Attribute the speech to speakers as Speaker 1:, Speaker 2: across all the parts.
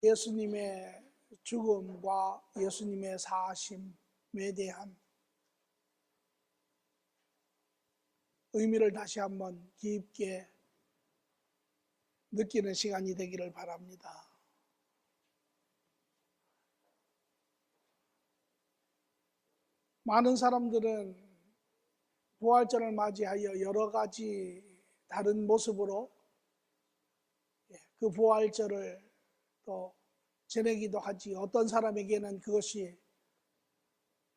Speaker 1: 예수님의 죽음과 예수님의 사심에 대한 의미를 다시 한번 깊게 느끼는 시간이 되기를 바랍니다. 많은 사람들은 부활절을 맞이하여 여러 가지 다른 모습으로 그 부활절을 또 지내기도 하지. 어떤 사람에게는 그것이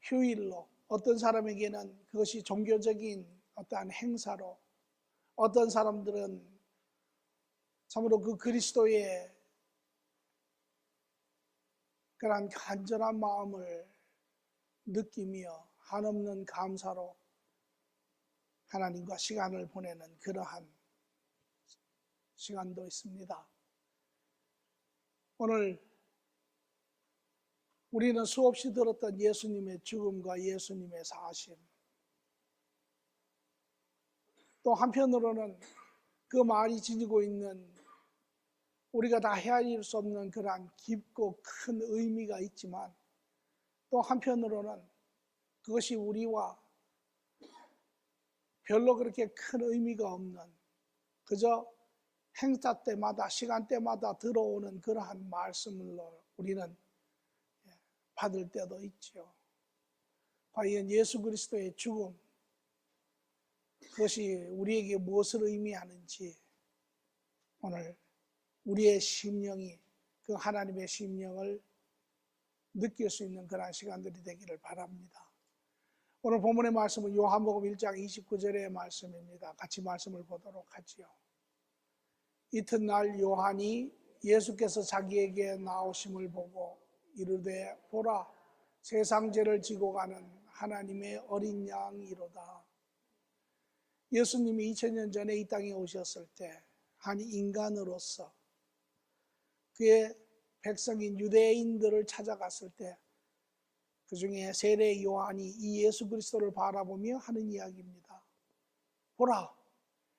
Speaker 1: 휴일로, 어떤 사람에게는 그것이 종교적인 어떠한 행사로, 어떤 사람들은 참으로 그 그리스도의 그런 간절한 마음을 느끼며 한없는 감사로 하나님과 시간을 보내는 그러한 시간도 있습니다. 오늘 우리는 수없이 들었던 예수님의 죽음과 예수님의 사심, 또 한편으로는 그 말이 지니고 있는 우리가 다 헤아릴 수 없는 그러한 깊고 큰 의미가 있지만, 또 한편으로는 그것이 우리와 별로 그렇게 큰 의미가 없는, 그저 행사 때마다 시간대마다 들어오는 그러한 말씀으로 우리는 받을 때도 있죠. 과연 예수 그리스도의 죽음, 그것이 우리에게 무엇을 의미하는지 오늘 우리의 심령이 그 하나님의 심령을 느낄 수 있는 그런 시간들이 되기를 바랍니다. 오늘 본문의 말씀은 요한복음 1장 29절의 말씀입니다. 같이 말씀을 보도록 하지요. 이튿날 요한이 예수께서 자기에게 나오심을 보고 이르되 보라, 세상 죄를 지고 가는 하나님의 어린 양이로다. 예수님이 2000년 전에 이 땅에 오셨을 때 한 인간으로서 그의 백성인 유대인들을 찾아갔을 때 그 중에 세례 요한이 이 예수 그리스도를 바라보며 하는 이야기입니다. 보라,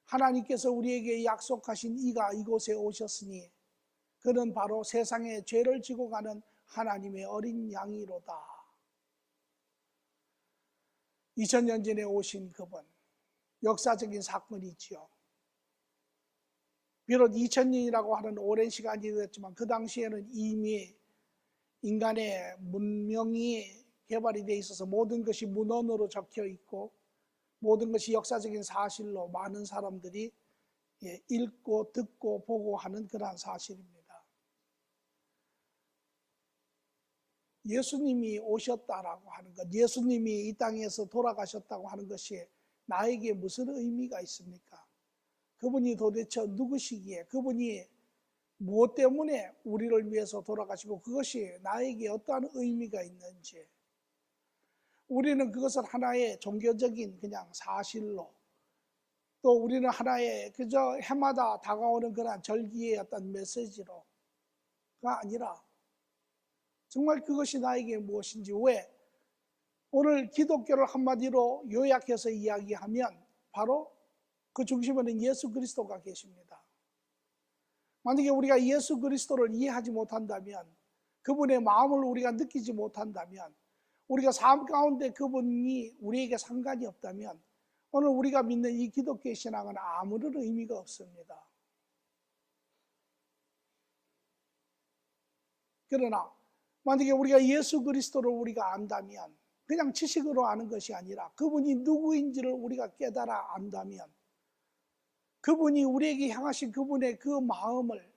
Speaker 1: 하나님께서 우리에게 약속하신 이가 이곳에 오셨으니 그는 바로 세상의 죄를 지고 가는 하나님의 어린 양이로다. 2000년 전에 오신 그분, 역사적인 사건이지요. 비록 2000년이라고 하는 오랜 시간이 되었지만 그 당시에는 이미 인간의 문명이 개발이 되어 있어서 모든 것이 문헌으로 적혀 있고 모든 것이 역사적인 사실로 많은 사람들이 읽고 듣고 보고 하는 그러한 사실입니다. 예수님이 오셨다라고 하는 것, 예수님이 이 땅에서 돌아가셨다고 하는 것이 나에게 무슨 의미가 있습니까? 그분이 도대체 누구시기에, 그분이 무엇 때문에 우리를 위해서 돌아가시고 그것이 나에게 어떠한 의미가 있는지, 우리는 그것을 하나의 종교적인 그냥 사실로, 또 우리는 하나의 그저 해마다 다가오는 그런 절기의 어떤 메시지로가 아니라 정말 그것이 나에게 무엇인지, 왜 오늘 기독교를 한마디로 요약해서 이야기하면 바로 그 중심에는 예수 그리스도가 계십니다. 만약에 우리가 예수 그리스도를 이해하지 못한다면, 그분의 마음을 우리가 느끼지 못한다면, 우리가 삶 가운데 그분이 우리에게 상관이 없다면 오늘 우리가 믿는 이 기독교의 신앙은 아무런 의미가 없습니다. 그러나 만약에 우리가 예수 그리스도를 우리가 안다면, 그냥 지식으로 아는 것이 아니라 그분이 누구인지를 우리가 깨달아 안다면, 그분이 우리에게 향하신 그분의 그 마음을,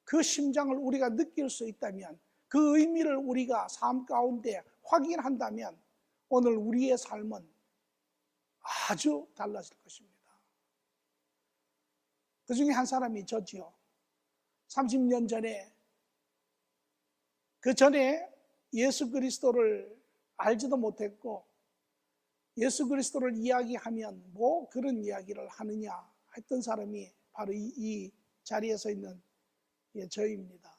Speaker 1: 그 심장을 우리가 느낄 수 있다면, 그 의미를 우리가 삶 가운데 확인한다면 오늘 우리의 삶은 아주 달라질 것입니다. 그 중에 한 사람이 저지요. 30년 전에, 그 전에 예수 그리스도를 알지도 못했고 예수 그리스도를 이야기하면 뭐 그런 이야기를 하느냐 했던 사람이 바로 이 자리에 서 있는 저입니다.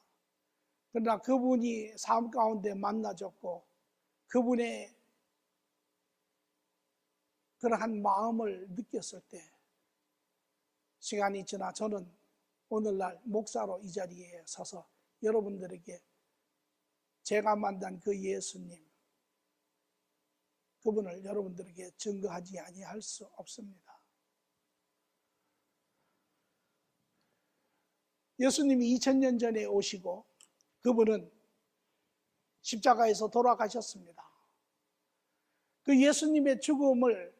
Speaker 1: 그러나 그분이 삶 가운데 만나졌고 그분의 그러한 마음을 느꼈을 때, 시간이 지나 저는 오늘날 목사로 이 자리에 서서 여러분들에게 제가 만난 그 예수님, 그분을 여러분들에게 증거하지 아니할 수 없습니다. 예수님이 2000년 전에 오시고 그분은 십자가에서 돌아가셨습니다. 그 예수님의 죽음을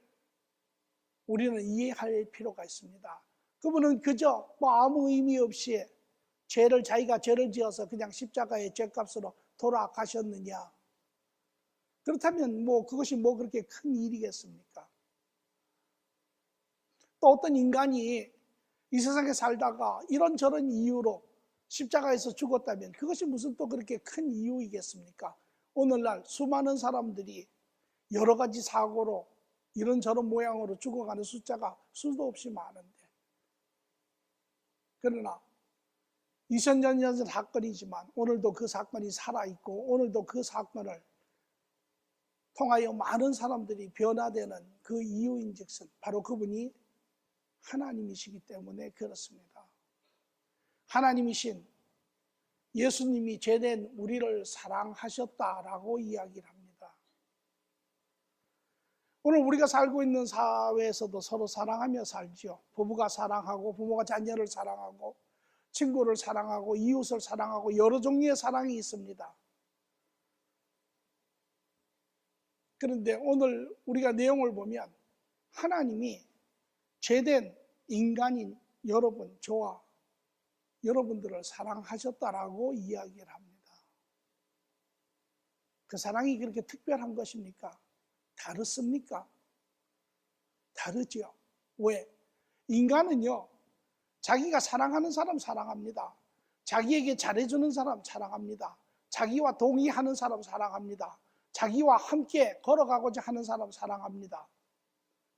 Speaker 1: 우리는 이해할 필요가 있습니다. 그분은 그저 아무 의미 없이 자기가 죄를 지어서 그냥 십자가의 죄값으로 돌아가셨느냐? 그렇다면 그것이 그렇게 큰 일이겠습니까? 또 어떤 인간이 이 세상에 살다가 이런저런 이유로 십자가에서 죽었다면 그것이 무슨 또 그렇게 큰 이유이겠습니까? 오늘날 수많은 사람들이 여러 가지 사고로 이런저런 모양으로 죽어가는 숫자가 수도 없이 많은데, 그러나 2000년 전 사건이지만 오늘도 그 사건이 살아있고 오늘도 그 사건을 통하여 많은 사람들이 변화되는 그 이유인즉슨 바로 그분이 하나님이시기 때문에 그렇습니다. 하나님이신 예수님이 죄된 우리를 사랑하셨다라고 이야기를 합니다. 오늘 우리가 살고 있는 사회에서도 서로 사랑하며 살죠. 부부가 사랑하고, 부모가 자녀를 사랑하고, 친구를 사랑하고, 이웃을 사랑하고, 여러 종류의 사랑이 있습니다. 그런데 오늘 우리가 내용을 보면 하나님이 죄된 인간인 여러분, 저와 여러분들을 사랑하셨다라고 이야기를 합니다. 그 사랑이 그렇게 특별한 것입니까? 다르습니까? 다르죠. 왜? 인간은요, 자기가 사랑하는 사람 사랑합니다. 자기에게 잘해주는 사람 사랑합니다. 자기와 동의하는 사람 사랑합니다. 자기와 함께 걸어가고자 하는 사람 사랑합니다.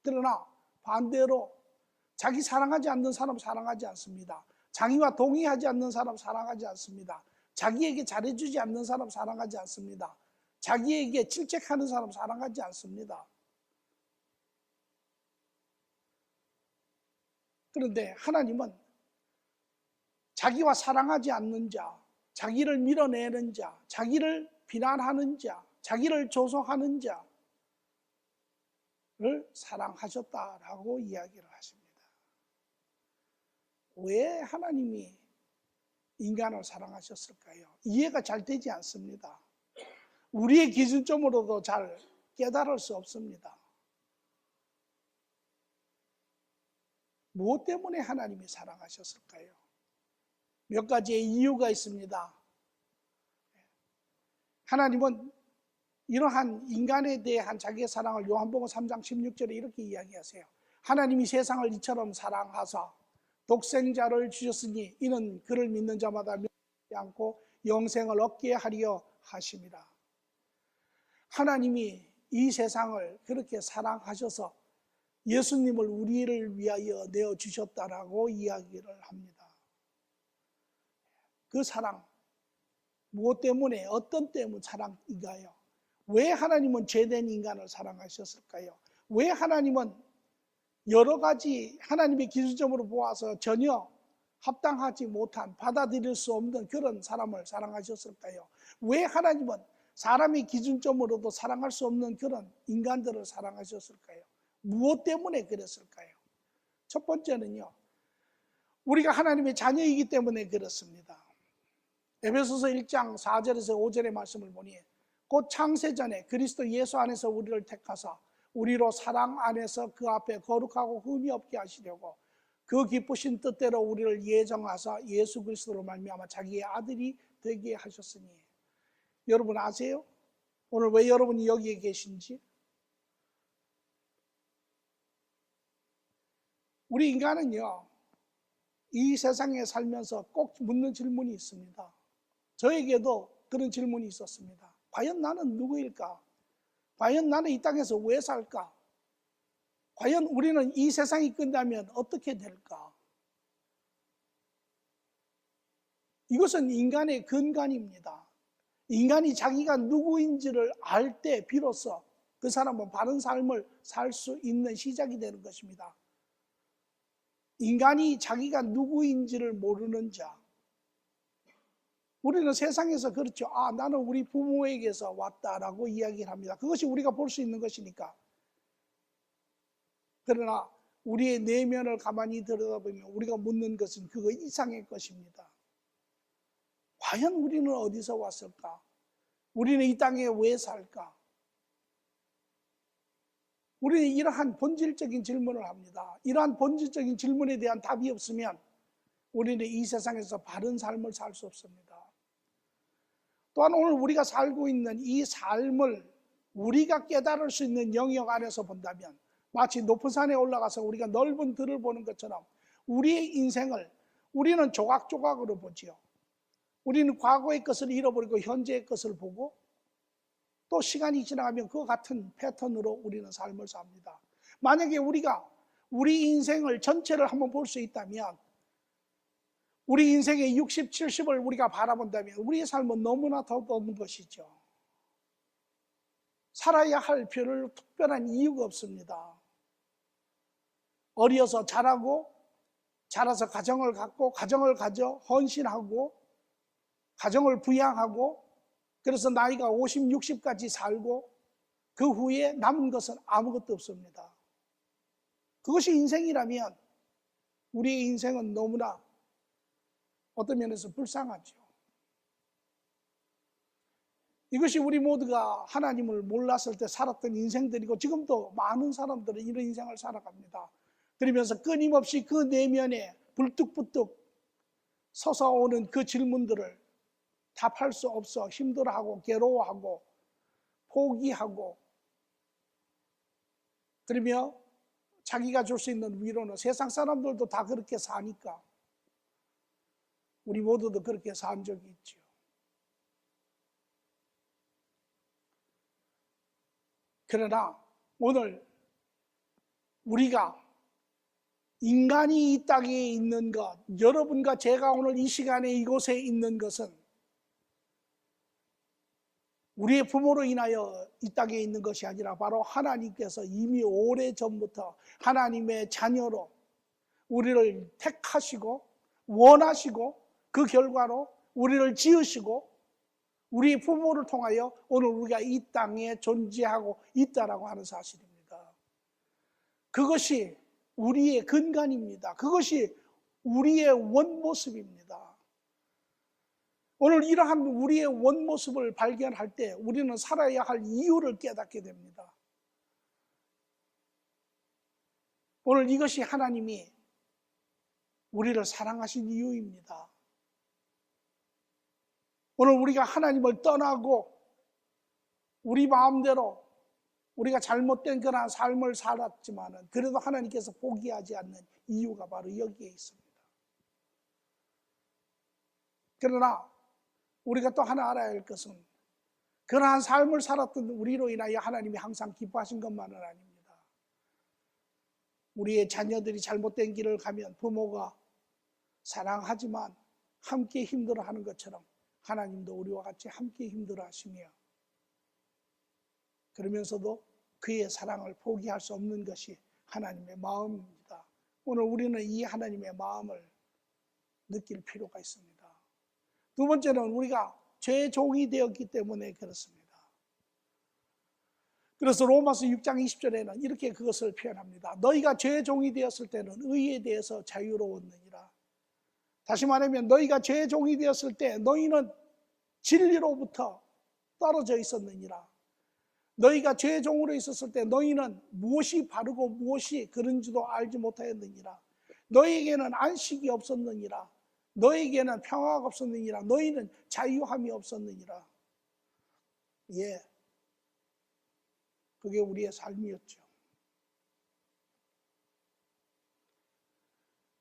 Speaker 1: 그러나 반대로 자기 사랑하지 않는 사람 사랑하지 않습니다. 자기와 동의하지 않는 사람 사랑하지 않습니다. 자기에게 잘해주지 않는 사람 사랑하지 않습니다. 자기에게 질책하는 사람 사랑하지 않습니다. 그런데 하나님은 자기와 사랑하지 않는 자, 자기를 밀어내는 자, 자기를 비난하는 자, 자기를 조소하는 자를 사랑하셨다라고 이야기를 하십니다. 왜 하나님이 인간을 사랑하셨을까요? 이해가 잘 되지 않습니다. 우리의 기준점으로도 잘 깨달을 수 없습니다. 무엇 때문에 하나님이 사랑하셨을까요? 몇 가지의 이유가 있습니다. 하나님은 이러한 인간에 대한 자기의 사랑을 요한복음 3장 16절에 이렇게 이야기하세요. 하나님이 세상을 이처럼 사랑하사 독생자를 주셨으니 이는 그를 믿는 자마다 멸망하지 않고 영생을 얻게 하려 하심이라. 하나님이 이 세상을 그렇게 사랑하셔서 예수님을 우리를 위하여 내어주셨다라고 이야기를 합니다. 그 사랑, 무엇 때문에, 어떤 때문 사랑인가요? 왜 하나님은 죄된 인간을 사랑하셨을까요? 왜 하나님은 여러 가지 하나님의 기준점으로 보아서 전혀 합당하지 못한, 받아들일 수 없는 그런 사람을 사랑하셨을까요? 왜 하나님은 사람의 기준점으로도 사랑할 수 없는 그런 인간들을 사랑하셨을까요? 무엇 때문에 그랬을까요? 첫 번째는요, 우리가 하나님의 자녀이기 때문에 그렇습니다. 에베소서 1장 4절에서 5절의 말씀을 보니 곧 창세전에 그리스도 예수 안에서 우리를 택하사 우리로 사랑 안에서 그 앞에 거룩하고 흠이 없게 하시려고 그 기쁘신 뜻대로 우리를 예정하사 예수 그리스도로 말미암아 자기의 아들이 되게 하셨으니. 여러분 아세요? 오늘 왜 여러분이 여기에 계신지? 우리 인간은요, 이 세상에 살면서 꼭 묻는 질문이 있습니다. 저에게도 그런 질문이 있었습니다. 과연 나는 누구일까? 과연 나는 이 땅에서 왜 살까? 과연 우리는 이 세상이 끝나면 어떻게 될까? 이것은 인간의 근간입니다. 인간이 자기가 누구인지를 알 때 비로소 그 사람은 바른 삶을 살 수 있는 시작이 되는 것입니다. 인간이 자기가 누구인지를 모르는 자, 우리는 세상에서 그렇죠. 아, 나는 우리 부모에게서 왔다라고 이야기를 합니다. 그것이 우리가 볼 수 있는 것이니까. 그러나 우리의 내면을 가만히 들여다보면 우리가 묻는 것은 그거 이상의 것입니다. 과연 우리는 어디서 왔을까? 우리는 이 땅에 왜 살까? 우리는 이러한 본질적인 질문을 합니다. 이러한 본질적인 질문에 대한 답이 없으면 우리는 이 세상에서 바른 삶을 살 수 없습니다. 또한 오늘 우리가 살고 있는 이 삶을 우리가 깨달을 수 있는 영역 안에서 본다면 마치 높은 산에 올라가서 우리가 넓은 들을 보는 것처럼 우리의 인생을 우리는 조각조각으로 보지요. 우리는 과거의 것을 잃어버리고 현재의 것을 보고 또 시간이 지나가면 그와 같은 패턴으로 우리는 삶을 삽니다. 만약에 우리가 우리 인생을 전체를 한번 볼 수 있다면 우리 인생의 60, 70을 우리가 바라본다면 우리의 삶은 너무나 더 없는 것이죠. 살아야 할 별 특별한 이유가 없습니다. 어려서 자라고 자라서 가정을 갖고 가정을 가져 헌신하고 가정을 부양하고 그래서 나이가 50, 60까지 살고 그 후에 남은 것은 아무것도 없습니다. 그것이 인생이라면 우리의 인생은 너무나 어떤 면에서 불쌍하죠. 이것이 우리 모두가 하나님을 몰랐을 때 살았던 인생들이고 지금도 많은 사람들은 이런 인생을 살아갑니다. 그러면서 끊임없이 그 내면에 불뚝불뚝 솟아오는 그 질문들을 답할 수 없어 힘들어하고 괴로워하고 포기하고 그러며 자기가 줄 수 있는 위로는 세상 사람들도 다 그렇게 사니까 우리 모두도 그렇게 산 적이 있죠. 그러나 오늘 우리가 인간이 이 땅에 있는 것, 여러분과 제가 오늘 이 시간에 이곳에 있는 것은 우리의 부모로 인하여 이 땅에 있는 것이 아니라 바로 하나님께서 이미 오래전부터 하나님의 자녀로 우리를 택하시고 원하시고 그 결과로 우리를 지으시고 우리 부모를 통하여 오늘 우리가 이 땅에 존재하고 있다라고 하는 사실입니다. 그것이 우리의 근간입니다. 그것이 우리의 원모습입니다. 오늘 이러한 우리의 원모습을 발견할 때 우리는 살아야 할 이유를 깨닫게 됩니다. 오늘 이것이 하나님이 우리를 사랑하신 이유입니다. 오늘 우리가 하나님을 떠나고 우리 마음대로 우리가 잘못된 그런 삶을 살았지만 그래도 하나님께서 포기하지 않는 이유가 바로 여기에 있습니다. 그러나 우리가 또 하나 알아야 할 것은 그러한 삶을 살았던 우리로 인하여 하나님이 항상 기뻐하신 것만은 아닙니다. 우리의 자녀들이 잘못된 길을 가면 부모가 사랑하지만 함께 힘들어하는 것처럼 하나님도 우리와 같이 함께 힘들어하시며 그러면서도 그의 사랑을 포기할 수 없는 것이 하나님의 마음입니다. 오늘 우리는 이 하나님의 마음을 느낄 필요가 있습니다. 두 번째는 우리가 죄의 종이 되었기 때문에 그렇습니다. 그래서 로마서 6장 20절에는 이렇게 그것을 표현합니다. 너희가 죄의 종이 되었을 때는 의에 대해서 자유로웠느니라. 다시 말하면 너희가 죄의 종이 되었을 때 너희는 진리로부터 떨어져 있었느니라. 너희가 죄의 종으로 있었을 때 너희는 무엇이 바르고 무엇이 그른지도 알지 못하였느니라. 너희에게는 안식이 없었느니라. 너희에게는 평화가 없었느니라. 너희는 자유함이 없었느니라. 예, 그게 우리의 삶이었죠.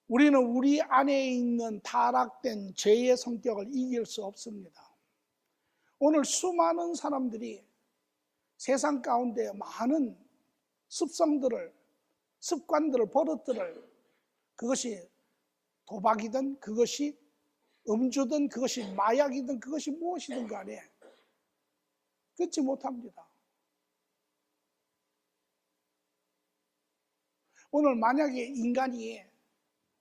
Speaker 1: 우리는 우리 안에 있는 타락된 죄의 성격을 이길 수 없습니다. 오늘 수많은 사람들이 세상 가운데 많은 습성들을, 습관들을, 버릇들을 그것이 도박이든 그것이 음주든 그것이 마약이든 그것이 무엇이든 간에 끊지 못합니다. 오늘 만약에 인간이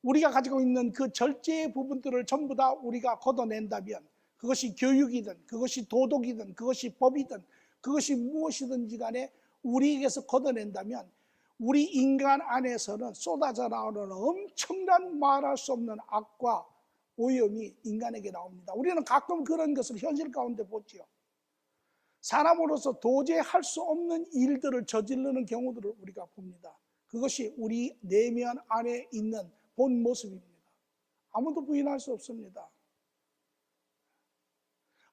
Speaker 1: 우리가 가지고 있는 그 절제의 부분들을 전부 다 우리가 걷어낸다면 그것이 교육이든 그것이 도덕이든 그것이 법이든 그것이 무엇이든지 간에 우리에게서 걷어낸다면 우리 인간 안에서는 쏟아져 나오는 엄청난 말할 수 없는 악과 오염이 인간에게 나옵니다. 우리는 가끔 그런 것을 현실 가운데 보지요. 사람으로서 도저히 할 수 없는 일들을 저지르는 경우들을 우리가 봅니다. 그것이 우리 내면 안에 있는 본 모습입니다. 아무도 부인할 수 없습니다.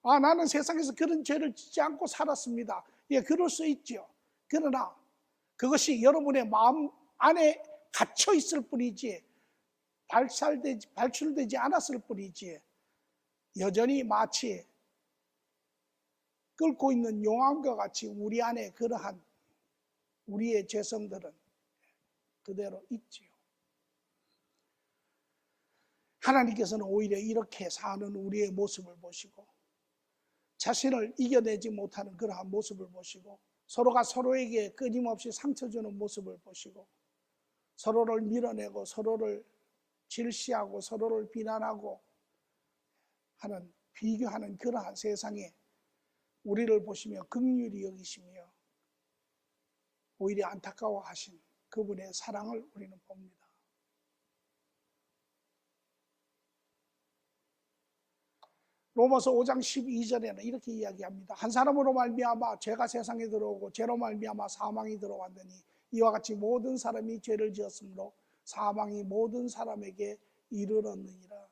Speaker 1: 나는 세상에서 그런 죄를 짓지 않고 살았습니다. 예, 그럴 수 있죠. 그러나 그것이 여러분의 마음 안에 갇혀 있을 뿐이지 발출되지 않았을 뿐이지 여전히 마치 끓고 있는 용암과 같이 우리 안에 그러한 우리의 죄성들은 그대로 있지요. 하나님께서는 오히려 이렇게 사는 우리의 모습을 보시고 자신을 이겨내지 못하는 그러한 모습을 보시고 서로가 서로에게 끊임없이 상처 주는 모습을 보시고 서로를 밀어내고 서로를 질시하고 서로를 비난하고 하는 비교하는 그러한 세상에 우리를 보시며 긍휼히 여기시며 오히려 안타까워하신 그분의 사랑을 우리는 봅니다. 로마서 5장 12절에는 이렇게 이야기합니다. 한 사람으로 말미암아 죄가 세상에 들어오고 죄로 말미암아 사망이 들어왔더니 이와 같이 모든 사람이 죄를 지었으므로 사망이 모든 사람에게 이르렀느니라.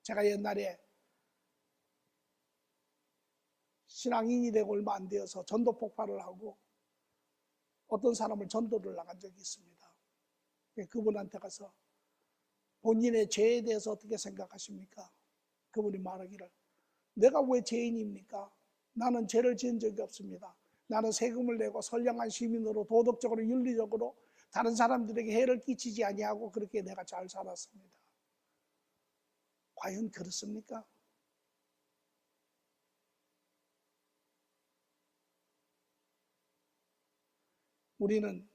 Speaker 1: 제가 옛날에 신앙인이 되고 얼마 안 되어서 전도 폭발을 하고 어떤 사람을 전도를 나간 적이 있습니다. 그분한테 가서 본인의 죄에 대해서 어떻게 생각하십니까? 그분이 말하기를 내가 왜 죄인입니까? 나는 죄를 지은 적이 없습니다. 나는 세금을 내고 선량한 시민으로 도덕적으로 윤리적으로 다른 사람들에게 해를 끼치지 아니하고 그렇게 내가 잘 살았습니다. 과연 그렇습니까? 우리는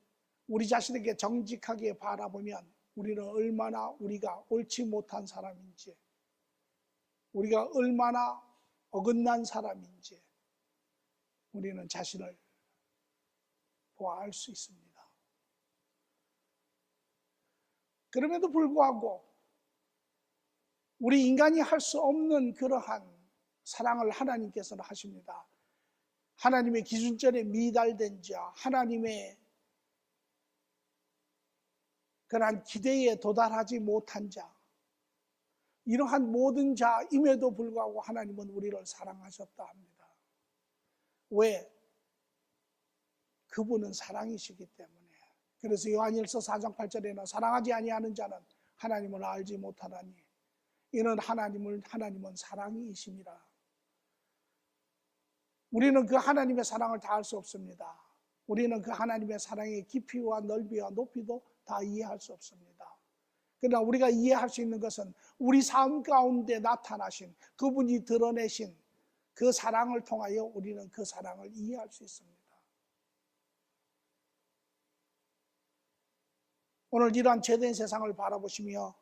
Speaker 1: 우리 자신에게 정직하게 바라보면 우리는 얼마나 우리가 옳지 못한 사람인지, 우리가 얼마나 어긋난 사람인지 우리는 자신을 보아 알 수 있습니다. 그럼에도 불구하고 우리 인간이 할 수 없는 그러한 사랑을 하나님께서는 하십니다. 하나님의 기준점에 미달된 자, 하나님의 그러한 기대에 도달하지 못한 자, 이러한 모든 자임에도 불구하고 하나님은 우리를 사랑하셨다 합니다. 왜? 그분은 사랑이시기 때문에. 그래서 요한일서 4장 8절에는 사랑하지 아니하는 자는 하나님을 알지 못하나니 이는 하나님은 사랑이심이라. 우리는 그 하나님의 사랑을 다 알 수 없습니다. 우리는 그 하나님의 사랑의 깊이와 넓이와 높이도 다 이해할 수 없습니다. 그러나 우리가 이해할 수 있는 것은 우리 삶 가운데 나타나신 그분이 드러내신 그 사랑을 통하여 우리는 그 사랑을 이해할 수 있습니다. 오늘 이러한 죄된 세상을 바라보시며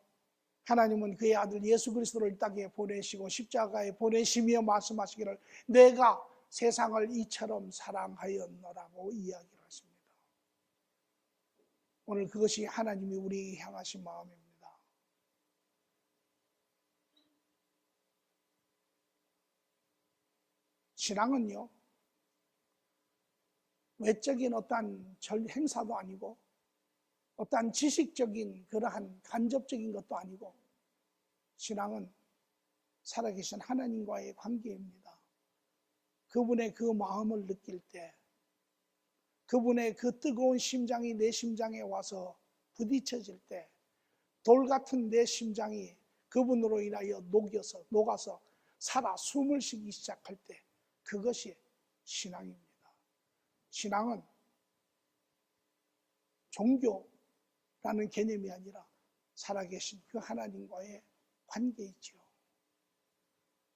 Speaker 1: 하나님은 그의 아들 예수 그리스도를 이 땅에 보내시고 십자가에 보내시며 말씀하시기를 내가 세상을 이처럼 사랑하였노라고 이야기를 하십니다. 오늘 그것이 하나님이 우리에게 향하신 마음입니다. 신앙은요, 외적인 어떠한 행사도 아니고 어떠한 지식적인 그러한 간접적인 것도 아니고 신앙은 살아계신 하나님과의 관계입니다. 그분의 그 마음을 느낄 때 그분의 그 뜨거운 심장이 내 심장에 와서 부딪혀질 때 돌 같은 내 심장이 그분으로 인하여 녹아서 살아 숨을 쉬기 시작할 때 그것이 신앙입니다. 신앙은 종교라는 개념이 아니라 살아계신 그 하나님과의 관계이지요.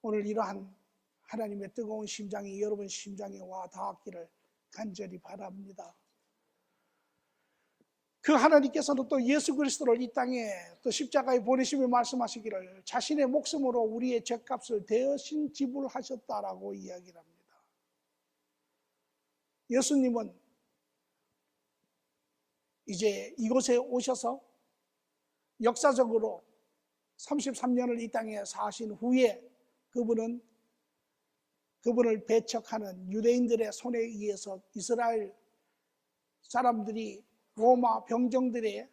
Speaker 1: 오늘 이러한 하나님의 뜨거운 심장이 여러분 심장에 와 닿았기를 간절히 바랍니다. 그 하나님께서는 또 예수 그리스도를 이 땅에 또 십자가에 보내시며 말씀하시기를 자신의 목숨으로 우리의 죄값을 대신 지불하셨다라고 이야기를 합니다. 예수님은 이제 이곳에 오셔서 역사적으로 33년을 이 땅에 사신 후에 그분을 배척하는 유대인들의 손에 의해서 이스라엘 사람들이 로마 병정들의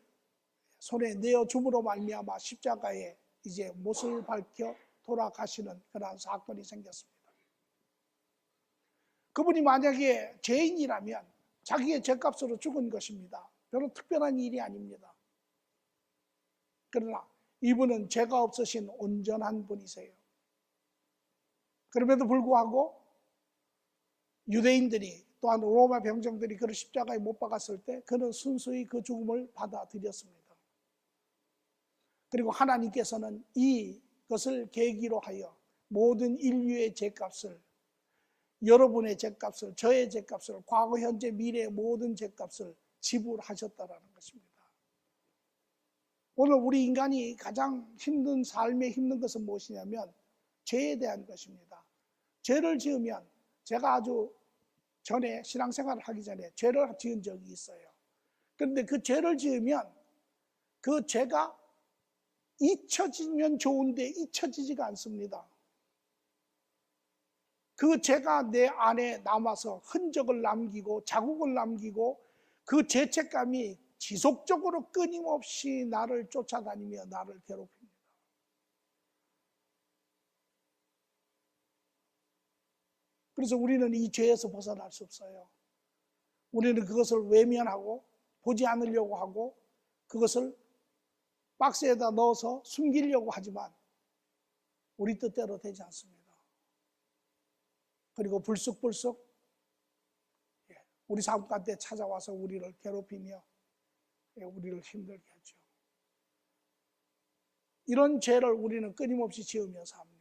Speaker 1: 손에 내어줌으로 말미암아 십자가에 이제 못을 박혀 돌아가시는 그러한 사건이 생겼습니다. 그분이 만약에 죄인이라면 자기의 죄값으로 죽은 것입니다. 별로 특별한 일이 아닙니다. 그러나 이분은 죄가 없으신 온전한 분이세요. 그럼에도 불구하고 유대인들이 또한 로마 병정들이 그를 십자가에 못 박았을 때 그는 순수히 그 죽음을 받아들였습니다. 그리고 하나님께서는 이것을 계기로 하여 모든 인류의 죄값을, 여러분의 죄값을, 저의 죄값을, 과거, 현재, 미래의 모든 죄값을 지불하셨다라는 것입니다. 오늘 우리 인간이 가장 힘든 삶에 힘든 것은 무엇이냐면 죄에 대한 것입니다. 죄를 지으면, 제가 아주 전에 신앙생활을 하기 전에 죄를 지은 적이 있어요. 그런데 그 죄를 지으면 그 죄가 잊혀지면 좋은데 잊혀지지가 않습니다. 그 죄가 내 안에 남아서 흔적을 남기고 자국을 남기고 그 죄책감이 지속적으로 끊임없이 나를 쫓아다니며 나를 괴롭힙니다. 그래서 우리는 이 죄에서 벗어날 수 없어요. 우리는 그것을 외면하고 보지 않으려고 하고 그것을 박스에다 넣어서 숨기려고 하지만 우리 뜻대로 되지 않습니다. 그리고 불쑥불쑥 우리 삶 가운데 찾아와서 우리를 괴롭히며 우리를 힘들게 하죠. 이런 죄를 우리는 끊임없이 지으면서 합니다.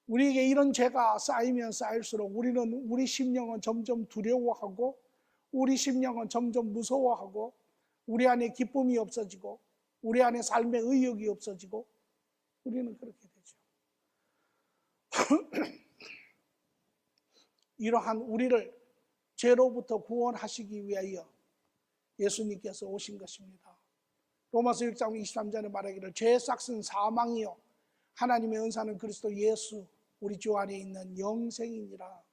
Speaker 1: 우리에게 이런 죄가 쌓이면 쌓일수록 우리는 우리 심령은 점점 두려워하고 우리 심령은 점점 무서워하고 우리 안에 기쁨이 없어지고 우리 안에 삶의 의욕이 없어지고 우리는 그렇게 되죠. 이러한 우리를 죄로부터 구원하시기 위하여 예수님께서 오신 것입니다. 로마서 6장 23절에 말하기를 죄의 싹은 사망이요 하나님의 은사는 그리스도 예수 우리 주 안에 있는 영생이니라.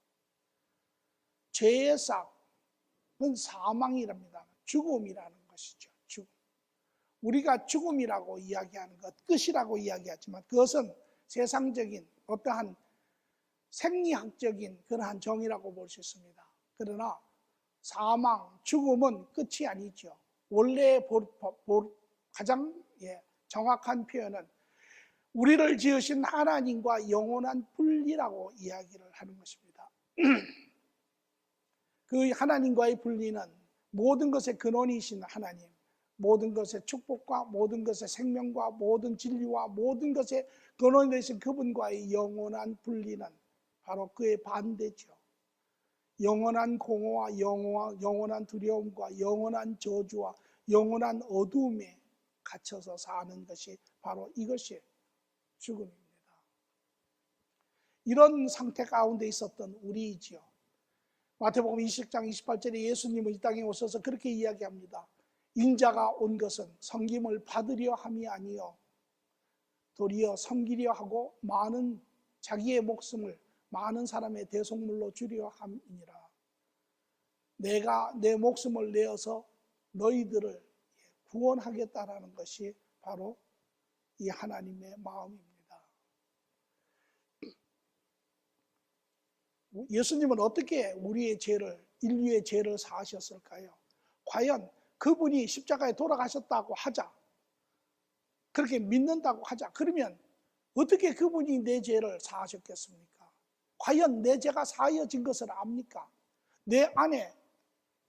Speaker 1: 죄의 싹은 사망이랍니다. 죽음이라는 것이죠. 죽음. 우리가 죽음이라고 이야기하는 것, 끝이라고 이야기하지만 그것은 세상적인 어떠한 생리학적인 그러한 정의라고 볼 수 있습니다. 그러나 사망, 죽음은 끝이 아니죠. 원래 가장 정확한 표현은 우리를 지으신 하나님과 영원한 분리라고 이야기를 하는 것입니다. 그 하나님과의 분리는 모든 것의 근원이신 하나님, 모든 것의 축복과 모든 것의 생명과 모든 진리와 모든 것의 근원이 되신 그분과의 영원한 분리는 바로 그의 반대죠. 영원한 공허와 영원한 두려움과 영원한 저주와 영원한 어두움에 갇혀서 사는 것이 바로 이것이 죽음입니다. 이런 상태 가운데 있었던 우리이지요. 마태복음 20장 28절에 예수님은 이 땅에 오셔서 그렇게 이야기합니다. 인자가 온 것은 섬김을 받으려 함이 아니요 도리어 섬기려 하고 자기의 목숨을 많은 사람의 대속물로 주려 함이니라. 내가 내 목숨을 내어서 너희들을 구원하겠다라는 것이 바로 이 하나님의 마음입니다. 예수님은 어떻게 우리의 죄를, 인류의 죄를 사하셨을까요? 과연 그분이 십자가에 돌아가셨다고 하자, 그렇게 믿는다고 하자, 그러면 어떻게 그분이 내 죄를 사하셨겠습니까? 과연 내 죄가 사하여진 것을 압니까? 내 안에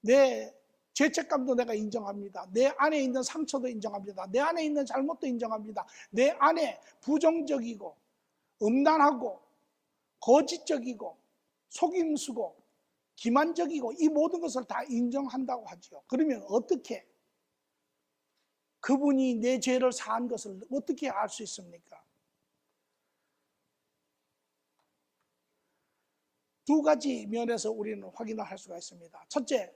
Speaker 1: 내 죄책감도 내가 인정합니다. 내 안에 있는 상처도 인정합니다. 내 안에 있는 잘못도 인정합니다. 내 안에 부정적이고 음란하고 거짓적이고 속임수고 기만적이고 이 모든 것을 다 인정한다고 하죠. 그러면 어떻게 그분이 내 죄를 사한 것을 어떻게 알 수 있습니까? 두 가지 면에서 우리는 확인을 할 수가 있습니다. 첫째,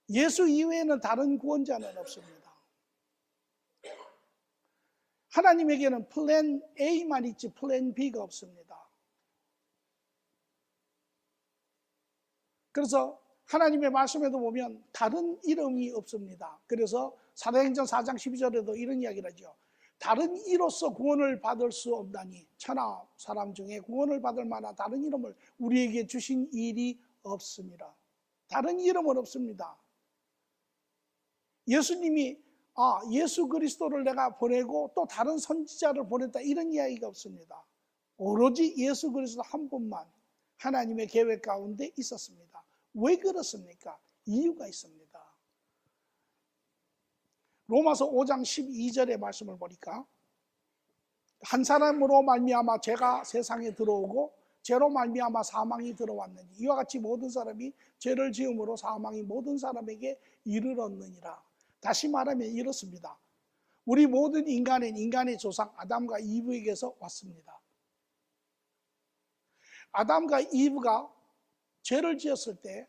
Speaker 1: 예수 이외에는 다른 구원자는 없습니다. 하나님에게는 플랜 A만 있지 플랜 B가 없습니다. 그래서 하나님의 말씀에도 보면 다른 이름이 없습니다. 그래서 사도행전 4장 12절에도 이런 이야기를 하죠. 다른 이로서 구원을 받을 수 없다니 천하 사람 중에 구원을 받을 만한 다른 이름을 우리에게 주신 일이 없습니다. 다른 이름은 없습니다. 예수님이 예수 그리스도를 내가 보내고 또 다른 선지자를 보냈다 이런 이야기가 없습니다. 오로지 예수 그리스도 한 분만 하나님의 계획 가운데 있었습니다. 왜 그렇습니까? 이유가 있습니다. 로마서 5장 12절의 말씀을 보니까 한 사람으로 말미암아 죄가 세상에 들어오고 죄로 말미암아 사망이 들어왔느니 이와 같이 모든 사람이 죄를 지음으로 사망이 모든 사람에게 이르렀느니라. 다시 말하면 이렇습니다. 우리 모든 인간은 인간의 조상 아담과 이브에게서 왔습니다. 아담과 이브가 죄를 지었을 때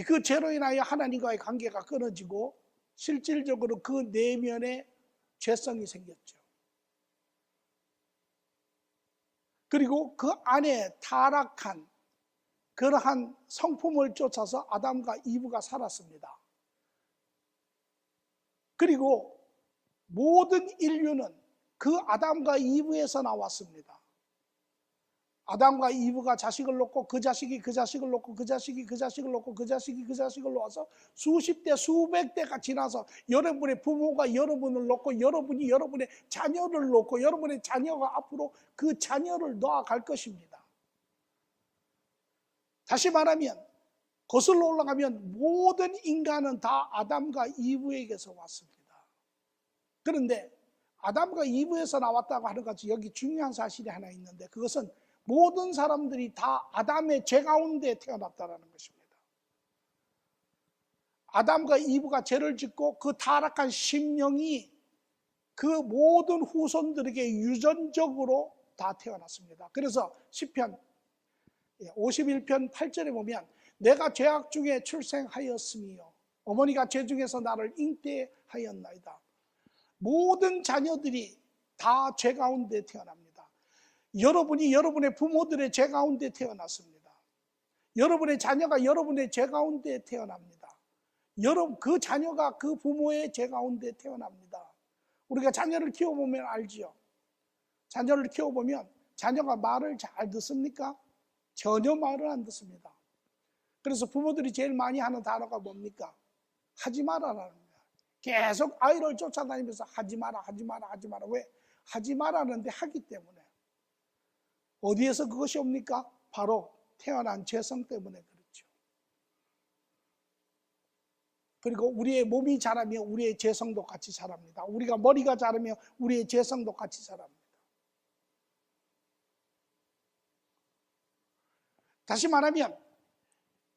Speaker 1: 그 죄로 인하여 하나님과의 관계가 끊어지고 실질적으로 그 내면에 죄성이 생겼죠. 그리고 그 안에 타락한 그러한 성품을 쫓아서 아담과 이브가 살았습니다. 그리고 모든 인류는 그 아담과 이브에서 나왔습니다. 아담과 이브가 자식을 놓고 그 자식이 그 자식을 놓고 그 자식이 그 자식을 놓고 그 자식이 그 자식을 놓아서 수십 대 수백 대가 지나서 여러분의 부모가 여러분을 놓고 여러분이 여러분의 자녀를 놓고 여러분의 자녀가 앞으로 그 자녀를 놓아갈 것입니다. 다시 말하면 거슬러 올라가면 모든 인간은 다 아담과 이브에게서 왔습니다. 그런데 아담과 이브에서 나왔다고 하는 것이 여기 중요한 사실이 하나 있는데 그것은 모든 사람들이 다 아담의 죄 가운데 태어났다는 것입니다. 아담과 이브가 죄를 짓고 그 타락한 심령이 그 모든 후손들에게 유전적으로 다 태어났습니다. 그래서 시편 51편 8절에 보면 내가 죄악 중에 출생하였으며 어머니가 죄 중에서 나를 잉태하였나이다. 모든 자녀들이 다 죄 가운데 태어납니다. 여러분이 여러분의 부모들의 죄 가운데 태어났습니다. 여러분의 자녀가 여러분의 죄 가운데 태어납니다. 여러분 그 자녀가 그 부모의 죄 가운데 태어납니다. 우리가 자녀를 키워보면 알지요. 자녀를 키워보면 자녀가 말을 잘 듣습니까? 전혀 말을 안 듣습니다. 그래서 부모들이 제일 많이 하는 단어가 뭡니까? 하지 마라라는 거예요. 계속 아이를 쫓아다니면서 하지 마라 하지 마라 하지 마라. 왜? 하지 마라는데 하기 때문에. 어디에서 그것이 옵니까? 바로 태어난 죄성 때문에 그렇죠. 그리고 우리의 몸이 자라면 우리의 죄성도 같이 자랍니다. 우리가 머리가 자라면 우리의 죄성도 같이 자랍니다. 다시 말하면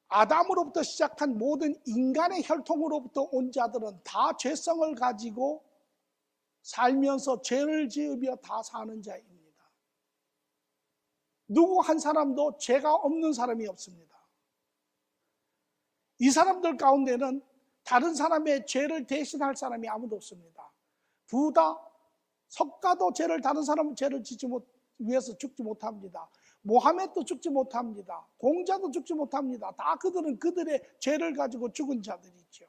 Speaker 1: 아담으로부터 시작한 모든 인간의 혈통으로부터 온 자들은 다 죄성을 가지고 살면서 죄를 지으며 다 사는 자입니다. 누구 한 사람도 죄가 없는 사람이 없습니다. 이 사람들 가운데는 다른 사람의 죄를 대신할 사람이 아무도 없습니다. 부다, 석가도 죄를 다른 사람은 죄를 짓지 위해서 죽지 못합니다. 모하메도 죽지 못합니다. 공자도 죽지 못합니다. 다 그들은 그들의 죄를 가지고 죽은 자들이죠.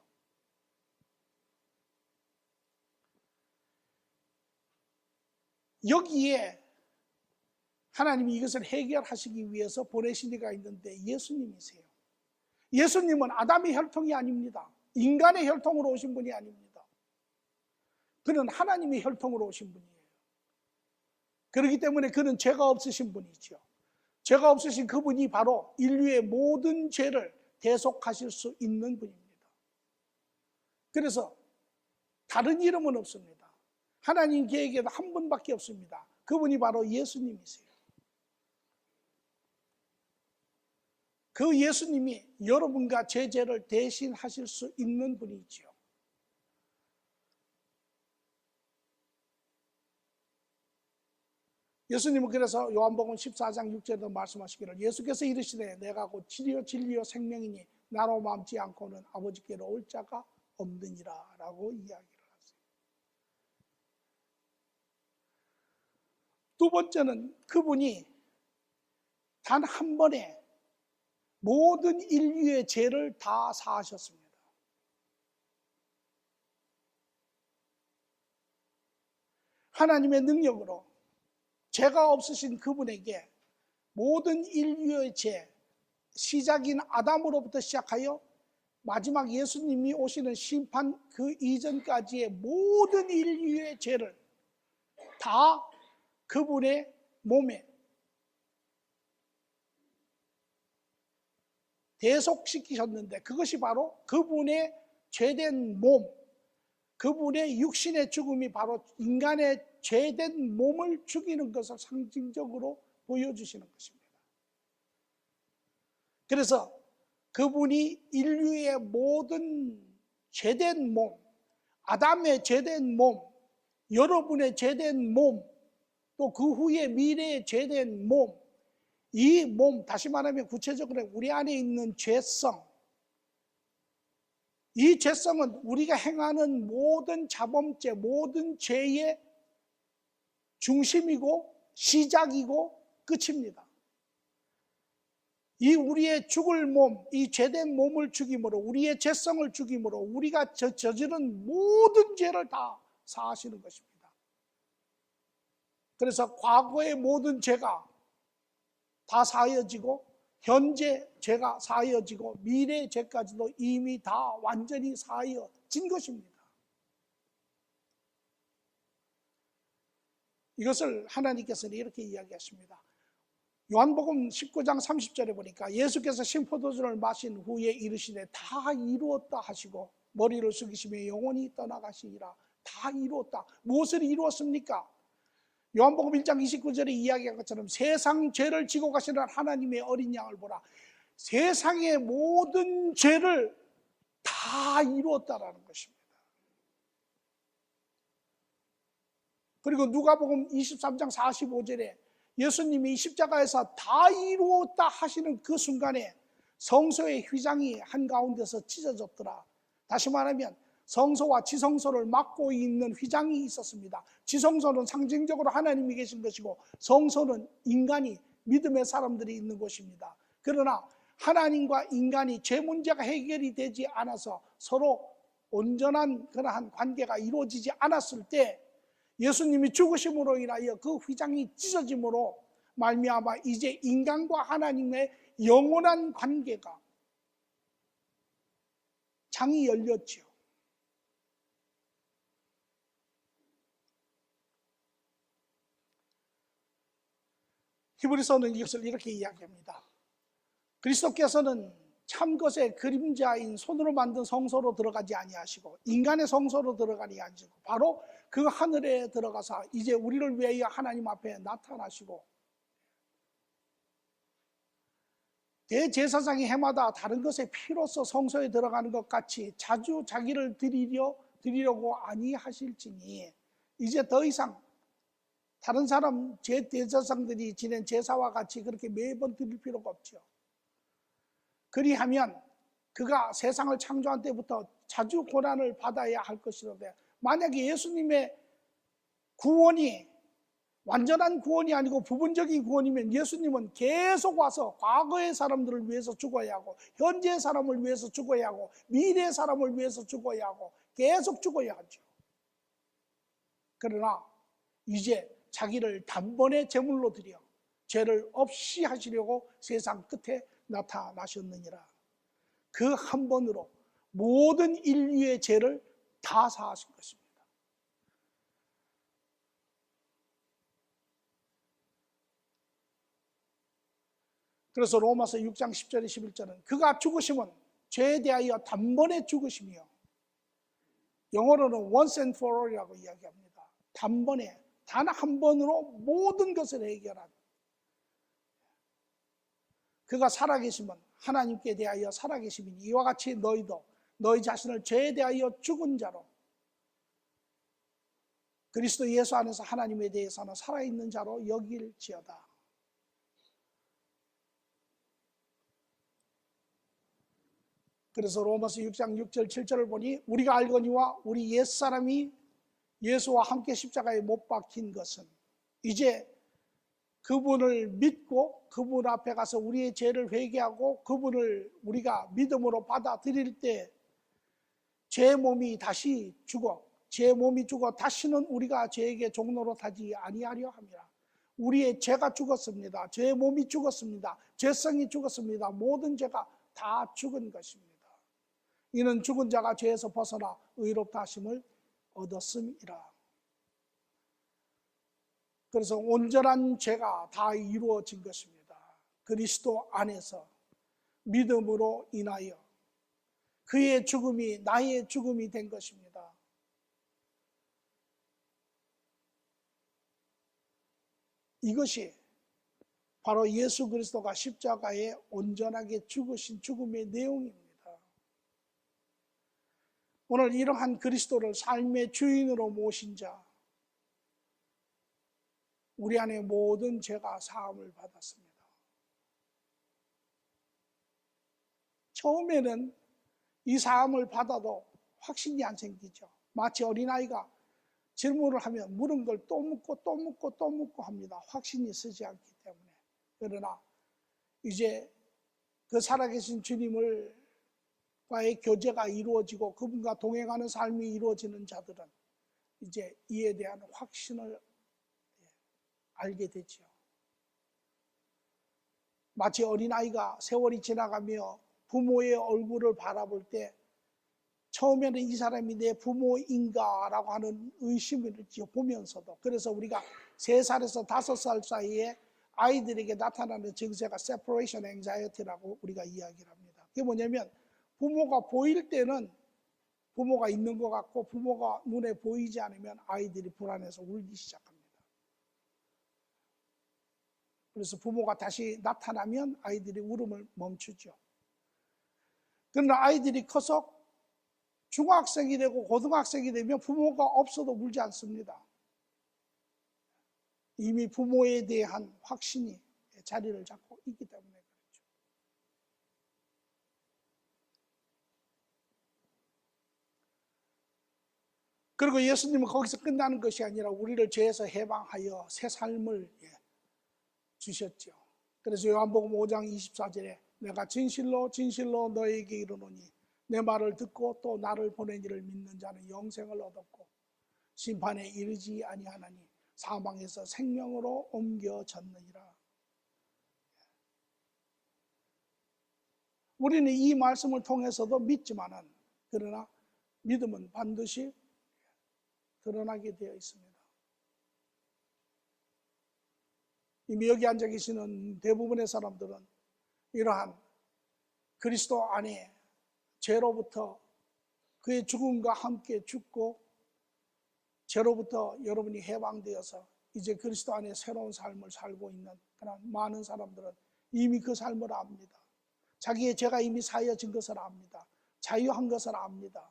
Speaker 1: 여기에 하나님이 이것을 해결하시기 위해서 보내신 이가 있는데 예수님이세요. 예수님은 아담의 혈통이 아닙니다. 인간의 혈통으로 오신 분이 아닙니다. 그는 하나님의 혈통으로 오신 분이에요. 그렇기 때문에 그는 죄가 없으신 분이죠. 죄가 없으신 그분이 바로 인류의 모든 죄를 대속하실 수 있는 분입니다. 그래서 다른 이름은 없습니다. 하나님 계획에도 한 분밖에 없습니다. 그분이 바로 예수님이세요. 그 예수님이 여러분과 제 죄를 대신하실 수 있는 분이지요. 예수님은 그래서 요한복음 14장 6절에도 말씀하시기를 예수께서 이르시되 내가 곧 길이요 진리요 생명이니 나로 맘지 않고는 아버지께로 올 자가 없느니라 라고 이야기를 하세요. 두 번째는 그분이 단 한 번에 모든 인류의 죄를 다 사하셨습니다. 하나님의 능력으로 죄가 없으신 그분에게 모든 인류의 죄, 시작인 아담으로부터 시작하여 마지막 예수님이 오시는 심판 그 이전까지의 모든 인류의 죄를 다 그분의 몸에 대속시키셨는데 그것이 바로 그분의 죄된 몸, 그분의 육신의 죽음이 바로 인간의 죄된 몸을 죽이는 것을 상징적으로 보여주시는 것입니다. 그래서 그분이 인류의 모든 죄된 몸, 아담의 죄된 몸, 여러분의 죄된 몸, 또 그 후에 미래의 죄된 몸, 이 몸, 다시 말하면 구체적으로 우리 안에 있는 죄성, 이 죄성은 우리가 행하는 모든 자범죄, 모든 죄의 중심이고 시작이고 끝입니다. 이 우리의 죽을 몸, 이 죄된 몸을 죽임으로 우리의 죄성을 죽임으로 우리가 저지른 모든 죄를 다 사하시는 것입니다. 그래서 과거의 모든 죄가 다 사하여지고 현재 죄가 사하여지고 미래 죄까지도 이미 다 완전히 사하여진 것입니다. 이것을 하나님께서는 이렇게 이야기하십니다. 요한복음 19장 30절에 보니까 예수께서 신포도주를 마신 후에 이르시되 다 이루었다 하시고 머리를 숙이시며 영원히 떠나가시니라. 다 이루었다. 무엇을 이루었습니까? 요한복음 1장 29절에 이야기한 것처럼 세상 죄를 지고 가시는 하나님의 어린 양을 보라. 세상의 모든 죄를 다 이루었다라는 것입니다. 그리고 누가복음 23장 45절에 예수님이 십자가에서 다 이루었다 하시는 그 순간에 성소의 휘장이 한가운데서 찢어졌더라. 다시 말하면 성소와 지성소를 막고 있는 휘장이 있었습니다. 지성소는 상징적으로 하나님이 계신 것이고 성소는 인간이, 믿음의 사람들이 있는 곳입니다. 그러나 하나님과 인간이 죄 문제가 해결이 되지 않아서 서로 온전한 그러한 관계가 이루어지지 않았을 때 예수님이 죽으심으로 인하여 그 휘장이 찢어짐으로 말미암아 이제 인간과 하나님의 영원한 관계가 장이 열렸죠. 히브리서는 이것을 이렇게 이야기합니다. 그리스도께서는 참것의 그림자인 손으로 만든 성소로 들어가지 아니하시고 인간의 성소로 들어가지 아니하시고 바로 그 하늘에 들어가서 이제 우리를 위하여 하나님 앞에 나타나시고 대제사장이 해마다 다른 것의 피로써 성소에 들어가는 것 같이 자주 자기를 드리려고 아니하실지니 이제 더 이상 다른 사람 대제사장들이 지낸 제사와 같이 그렇게 매번 드릴 필요가 없죠. 그리하면 그가 세상을 창조한 때부터 자주 고난을 받아야 할 것이로되 만약에 예수님의 구원이 완전한 구원이 아니고 부분적인 구원이면 예수님은 계속 와서 과거의 사람들을 위해서 죽어야 하고 현재의 사람을 위해서 죽어야 하고 미래의 사람을 위해서 죽어야 하고 계속 죽어야 하죠. 그러나 이제 자기를 단번에 제물로 드려 죄를 없이 하시려고 세상 끝에 나타나셨느니라. 그 한 번으로 모든 인류의 죄를 다 사하신 것입니다. 그래서 로마서 6장 10절에 11절은 그가 죽으심은 죄에 대하여 단번에 죽으심이요. 영어로는 once and for all이라고 이야기합니다. 단번에 단 한 번으로 모든 것을 해결한. 그가 살아계심은 하나님께 대하여 살아계심이니 이와 같이 너희도 너희 자신을 죄에 대하여 죽은 자로 그리스도 예수 안에서 하나님에 대해서는 살아있는 자로 여길지어다. 그래서 로마서 6장 6절 7절을 보니 우리가 알거니와 우리 옛사람이 예수와 함께 십자가에 못 박힌 것은 이제 그분을 믿고 그분 앞에 가서 우리의 죄를 회개하고 그분을 우리가 믿음으로 받아들일 때 제 몸이 다시 죽어 제 몸이 죽어 다시는 우리가 죄에게 종노릇하지 아니하려 함이라. 우리의 죄가 죽었습니다. 제 몸이 죽었습니다. 죄성이 죽었습니다. 모든 죄가 다 죽은 것입니다. 이는 죽은 자가 죄에서 벗어나 의롭다 하심을 얻었음이라. 그래서 온전한 죄가 다 이루어진 것입니다. 그리스도 안에서 믿음으로 인하여 그의 죽음이 나의 죽음이 된 것입니다. 이것이 바로 예수 그리스도가 십자가에 온전하게 죽으신 죽음의 내용입니다. 오늘 이러한 그리스도를 삶의 주인으로 모신 자, 우리 안에 모든 죄가 사함을 받았습니다. 처음에는 이 사함을 받아도 확신이 안 생기죠. 마치 어린아이가 질문을 하면 물은 걸 또 묻고 또 묻고 또 묻고 합니다. 확신이 서지 않기 때문에. 그러나 이제 그 살아계신 주님과의 교제가 이루어지고 그분과 동행하는 삶이 이루어지는 자들은 이제 이에 대한 확신을 알게 되죠. 마치 어린아이가 세월이 지나가며 부모의 얼굴을 바라볼 때 처음에는 이 사람이 내 부모인가 라고 하는 의심을 보면서도 그래서 우리가 3살에서 5살 사이에 아이들에게 나타나는 증세가 separation anxiety라고 우리가 이야기를 합니다. 그게 뭐냐면 부모가 보일 때는 부모가 있는 것 같고 부모가 눈에 보이지 않으면 아이들이 불안해서 울기 시작합니다. 그래서 부모가 다시 나타나면 아이들이 울음을 멈추죠. 그러나 아이들이 커서 중학생이 되고 고등학생이 되면 부모가 없어도 울지 않습니다. 이미 부모에 대한 확신이 자리를 잡고 있기 때문에 그렇죠. 그리고 예수님은 거기서 끝나는 것이 아니라 우리를 죄에서 해방하여 새 삶을 주셨죠. 그래서 요한복음 5장 24절에 내가 진실로 진실로 너에게 이르노니 내 말을 듣고 또 나를 보낸 이를 믿는 자는 영생을 얻었고 심판에 이르지 아니하나니 사망에서 생명으로 옮겨졌느니라. 우리는 이 말씀을 통해서도 믿지만은 그러나 믿음은 반드시 드러나게 되어 있습니다. 이미 여기 앉아 계시는 대부분의 사람들은 이러한 그리스도 안에 죄로부터 그의 죽음과 함께 죽고 죄로부터 여러분이 해방되어서 이제 그리스도 안에 새로운 삶을 살고 있는 그런 많은 사람들은 이미 그 삶을 압니다. 자기의 죄가 이미 사여진 것을 압니다. 자유한 것을 압니다.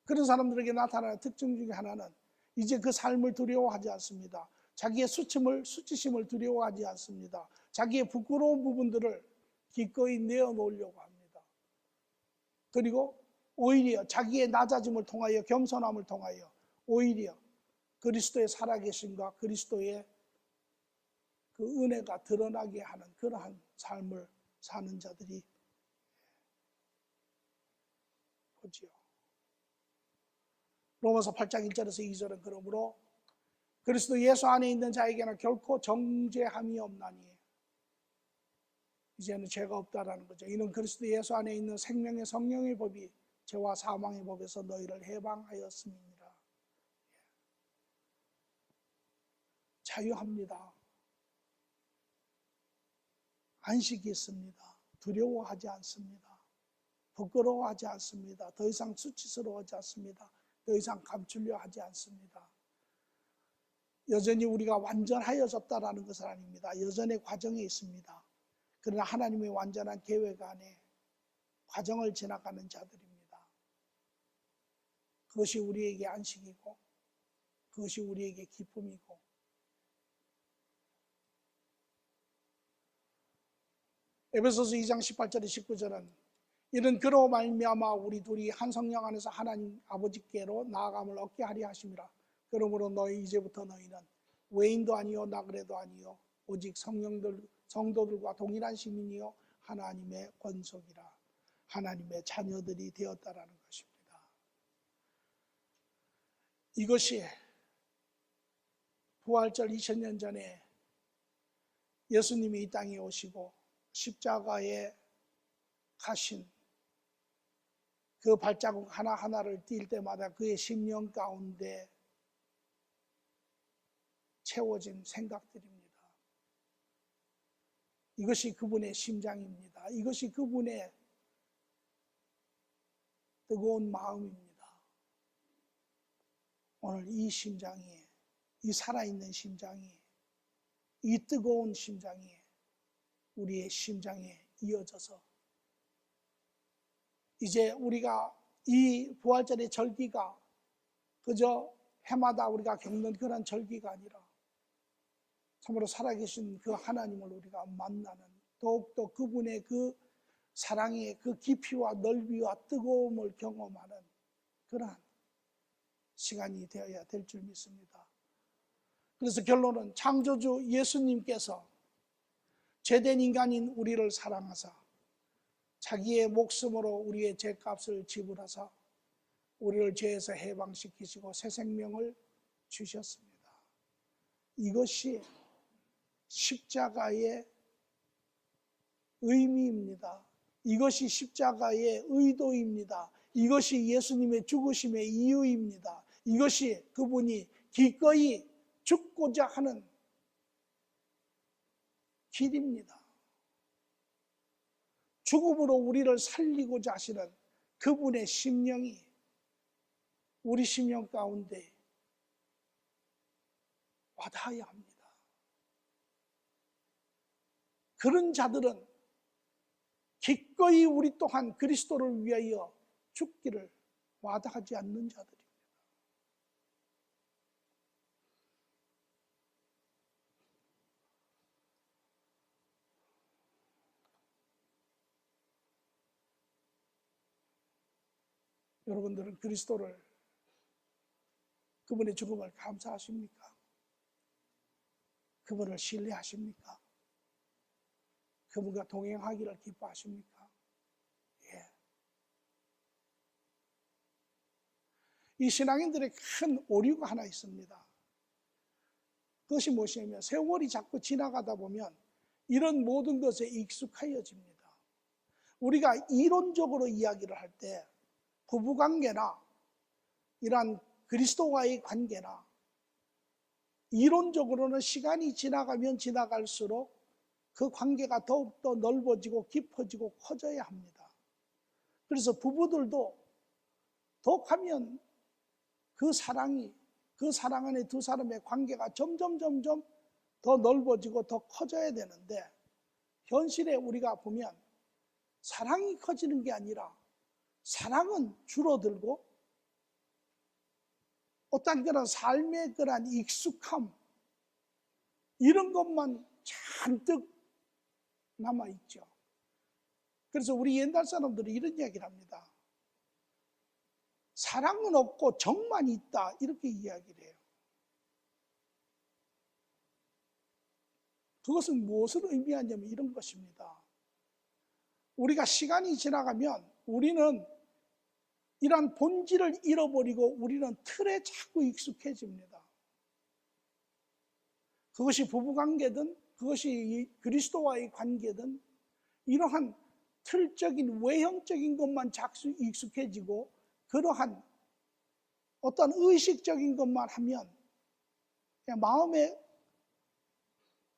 Speaker 1: 그런 사람들에게 나타나는 특징 중에 하나는 이제 그 삶을 두려워하지 않습니다. 자기의 수치심을 두려워하지 않습니다. 자기의 부끄러운 부분들을 기꺼이 내어놓으려고 합니다. 그리고 오히려 자기의 낮아짐을 통하여 겸손함을 통하여 오히려 그리스도의 살아계심과 그리스도의 그 은혜가 드러나게 하는 그러한 삶을 사는 자들이 보지요. 로마서 8장 1절에서 2절은 그러므로 그리스도 예수 안에 있는 자에게는 결코 정죄함이 없나니 이제는 죄가 없다라는 거죠. 이는 그리스도 예수 안에 있는 생명의 성령의 법이 죄와 사망의 법에서 너희를 해방하였음이니라. 자유합니다. 안식이 있습니다. 두려워하지 않습니다. 부끄러워하지 않습니다. 더 이상 수치스러워하지 않습니다. 더 이상 감추려 하지 않습니다. 여전히 우리가 완전하여졌다라는 것은 아닙니다. 여전히 과정에 있습니다. 그러나 하나님의 완전한 계획 안에 과정을 지나가는 자들입니다. 그것이 우리에게 안식이고 그것이 우리에게 기쁨이고 에베소서 2장 18절에 19절은 이는 그로 말미암아 우리 둘이 한 성령 안에서 하나님 아버지께로 나아감을 얻게 하려 하심이라. 그러므로 너희 이제부터 너희는 외인도 아니요 나그네도 아니요 오직 성도들과 동일한 시민이요 하나님의 권속이라. 하나님의 자녀들이 되었다라는 것입니다. 이것이 부활절 2000년 전에 예수님이 이 땅에 오시고 십자가에 가신 그 발자국 하나하나를 띌 때마다 그의 심령 가운데 채워진 생각들입니다. 이것이 그분의 심장입니다. 이것이 그분의 뜨거운 마음입니다. 오늘 이 심장이, 이 살아있는 심장이, 이 뜨거운 심장이 우리의 심장에 이어져서 이제 우리가 이 부활절의 절기가 그저 해마다 우리가 겪는 그런 절기가 아니라 참으로 살아계신 그 하나님을 우리가 만나는, 더욱더 그분의 그 사랑의 그 깊이와 넓이와 뜨거움을 경험하는 그러한 시간이 되어야 될 줄 믿습니다. 그래서 결론은 창조주 예수님께서 죄된 인간인 우리를 사랑하사 자기의 목숨으로 우리의 죄값을 지불하사 우리를 죄에서 해방시키시고 새 생명을 주셨습니다. 이것이 십자가의 의미입니다. 이것이 십자가의 의도입니다. 이것이 예수님의 죽으심의 이유입니다. 이것이 그분이 기꺼이 죽고자 하는 길입니다. 죽음으로 우리를 살리고자 하시는 그분의 심령이 우리 심령 가운데 와닿아야 합니다. 그런 자들은 기꺼이 우리 또한 그리스도를 위하여 죽기를 와닿지 않는 자들입니다. 여러분들은 그리스도를, 그분의 죽음을 감사하십니까? 그분을 신뢰하십니까? 그분과 동행하기를 기뻐하십니까? 예. 이 신앙인들의 큰 오류가 하나 있습니다. 그것이 무엇이냐면 세월이 자꾸 지나가다 보면 이런 모든 것에 익숙해집니다. 우리가 이론적으로 이야기를 할 때 부부관계나 이러한 그리스도와의 관계나 이론적으로는 시간이 지나가면 지나갈수록 그 관계가 더욱더 넓어지고 깊어지고 커져야 합니다. 그래서 부부들도 더욱하면 그 사랑 안에 두 사람의 관계가 점점 더 넓어지고 더 커져야 되는데 현실에 우리가 보면 사랑이 커지는 게 아니라 사랑은 줄어들고 어떤 그런 삶의 그런 익숙함 이런 것만 잔뜩 남아있죠. 그래서 우리 옛날 사람들이 이런 이야기를 합니다. 사랑은 없고 정만 있다 이렇게 이야기를 해요. 그것은 무엇을 의미하냐면 이런 것입니다. 우리가 시간이 지나가면 우리는 이러한 본질을 잃어버리고 우리는 틀에 자꾸 익숙해집니다. 그것이 부부관계든 그것이 그리스도와의 관계든 이러한 틀적인 외형적인 것만 자꾸 익숙해지고 그러한 어떤 의식적인 것만 하면 그냥 마음에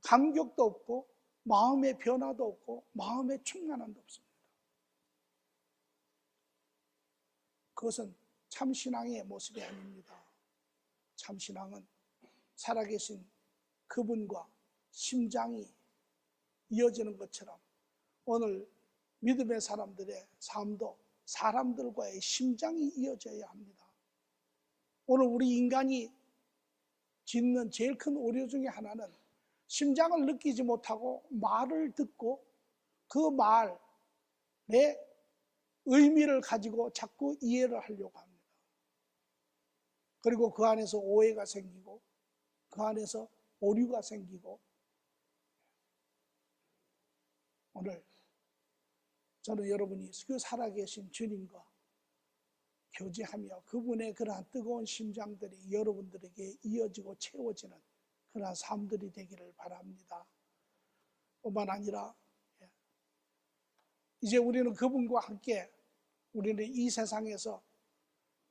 Speaker 1: 감격도 없고 마음의 변화도 없고 마음의 충만함도 없습니다. 그것은 참신앙의 모습이 아닙니다. 참신앙은 살아계신 그분과 심장이 이어지는 것처럼 오늘 믿음의 사람들의 삶도 사람들과의 심장이 이어져야 합니다. 오늘 우리 인간이 짓는 제일 큰 오류 중에 하나는 심장을 느끼지 못하고 말을 듣고 그 말에 의미를 가지고 자꾸 이해를 하려고 합니다. 그리고 그 안에서 오해가 생기고 그 안에서 오류가 생기고, 오늘 저는 여러분이 그 살아계신 주님과 교제하며 그분의 그러한 뜨거운 심장들이 여러분들에게 이어지고 채워지는 그러한 삶들이 되기를 바랍니다. 뿐만 아니라 이제 우리는 그분과 함께 우리는 이 세상에서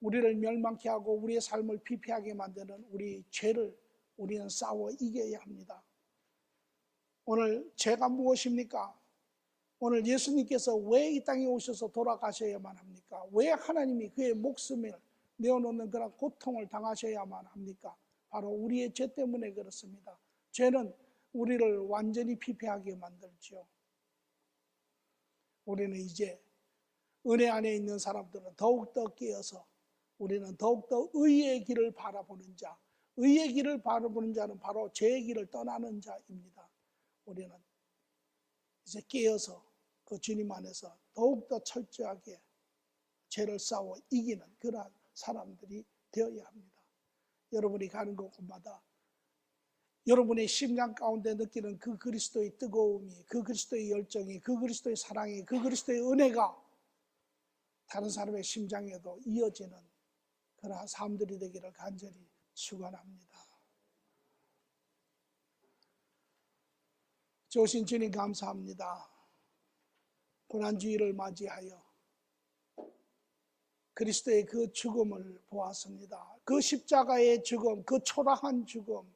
Speaker 1: 우리를 멸망케 하고 우리의 삶을 피폐하게 만드는 우리 죄를 우리는 싸워 이겨야 합니다. 오늘 죄가 무엇입니까? 오늘 예수님께서 왜 이 땅에 오셔서 돌아가셔야만 합니까? 왜 하나님이 그의 목숨을 내어놓는 그런 고통을 당하셔야만 합니까? 바로 우리의 죄 때문에 그렇습니다. 죄는 우리를 완전히 피폐하게 만들죠. 우리는 이제 은혜 안에 있는 사람들은 더욱더 깨어서 우리는 더욱더 의의 길을 바라보는 자, 의의 길을 바라보는 자는 바로 죄의 길을 떠나는 자입니다. 우리는 이제 깨어서 그 주님 안에서 더욱더 철저하게 죄를 싸워 이기는 그러한 사람들이 되어야 합니다. 여러분이 가는 곳마다 여러분의 심장 가운데 느끼는 그 그리스도의 뜨거움이, 그 그리스도의 열정이, 그 그리스도의 사랑이, 그 그리스도의 은혜가 다른 사람의 심장에도 이어지는 그러한 삶들이 되기를 간절히 축원합니다. 좋으신 주님 감사합니다. 고난주일을 맞이하여 그리스도의 그 죽음을 보았습니다. 그 십자가의 죽음, 그 초라한 죽음,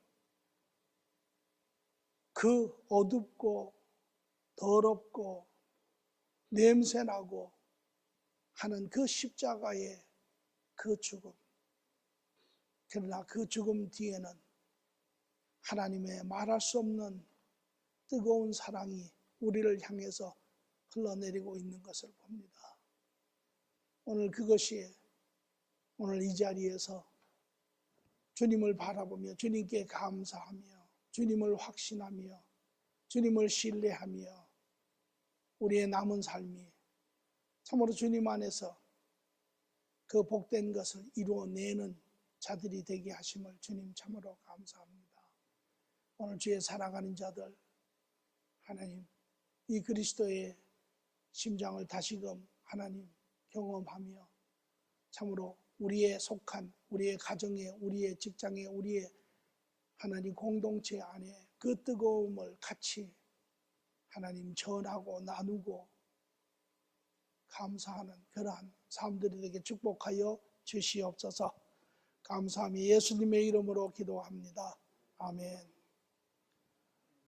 Speaker 1: 그 어둡고 더럽고 냄새나고 하는 그 십자가의 그 죽음. 그러나 그 죽음 뒤에는 하나님의 말할 수 없는 뜨거운 사랑이 우리를 향해서 흘러내리고 있는 것을 봅니다. 오늘 그것이 오늘 이 자리에서 주님을 바라보며 주님께 감사하며 주님을 확신하며 주님을 신뢰하며 우리의 남은 삶이 참으로 주님 안에서 그 복된 것을 이루어내는 자들이 되게 하심을 주님 참으로 감사합니다. 오늘 주의 사랑하는 자들 하나님 이 그리스도의 심장을 다시금 하나님 경험하며 참으로 우리의 속한 우리의 가정에 우리의 직장에 우리의 하나님 공동체 안에 그 뜨거움을 같이 하나님 전하고 나누고 감사하는 그러한 사람들에게 축복하여 주시옵소서. 감사하며 예수님의 이름으로 기도합니다. 아멘.